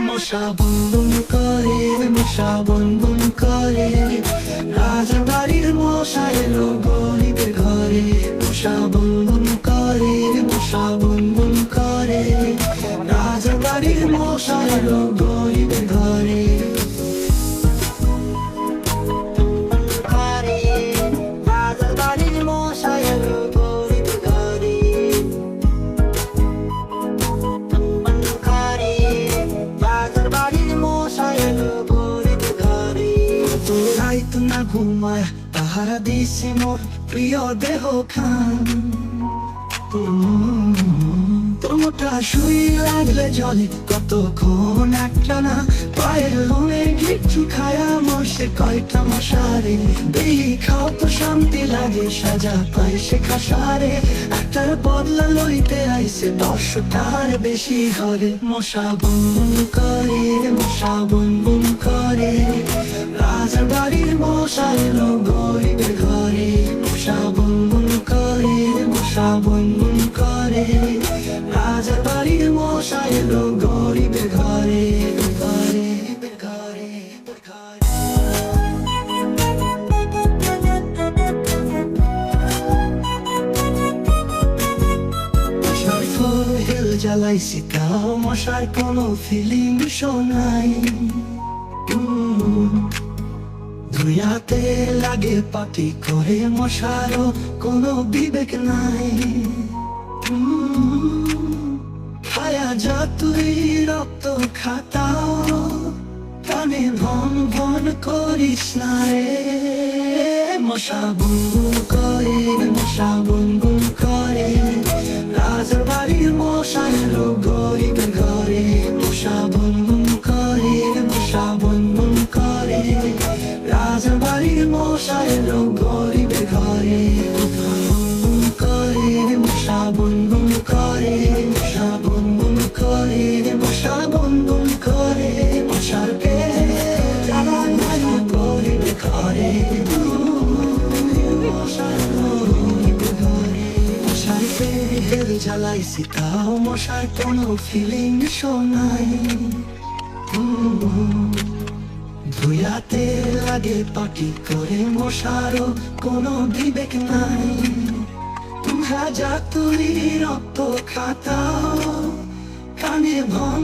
মশা বুনবুন করে, মশা বুনবুন করে, রাজা বাড়ির মশা এলো গরিবের ঘরে। মশা বুনবুন করে, মশা বুনবুন করে, রাজা বাড়ির মশা এলো গরিবের ঘরে। না ঘুমায় তাহারা দিছে মোর প্রিয় দেহ খান। তোর মোটা শুই লাগলে জলে কতক্ষণ একটা না পায়ের লোনে কিছু খায়া মশে কয়টা মশারে। বেই খাও তো শান্তি লাগে, সাজা পাই সে খাসারে। একটার বদলা লইতে আইছে 10টার বেশি ঘরে। মশা বুনবুন করে, মশা বুনবুন করে, রাজার বাড়ির মশা এলো গরিবের ঘরে। মশা বুনবুন করে, মশা বুনবুন করে, রাজার বাড়ির মশা এলো গরিবের ঘরে। ঘরে ঘরে মশার ফল হেল জ্বালাইছি তাও মশার কোনো ফিলিংস নাই। দুনিয়াতে লাগে পাটি করে, মশারও কোনো বিবেক নাই। খায়া যা তুই রক্ত খাতাও, কানে ভন ভন করিস না রে। মশা বুনবুন করে, মশা বুনবুন করে, রাজার বাড়ির মশা এলো গরিবের ঘরে। মশা বুনবুন করে, মশা বুনবুন করে, রাজার বাড়ির মশা এলো গরিবের ঘরে। বুনবুন করে, মশা বুনবুন করে, মশা বুনবুন করে, মশা বুনবুন করে, মশার পেট জ্বালা নাই গরিবের ঘরে। মশার পেট জ্বালাইছি তাও মশার কোনো ফিলিংস নাই। ধুয়াতে লাগে পাটি করে, মশারও কোনো বিবেক নাই। রাজা তুই রক্ত খাতাও, কানে ভন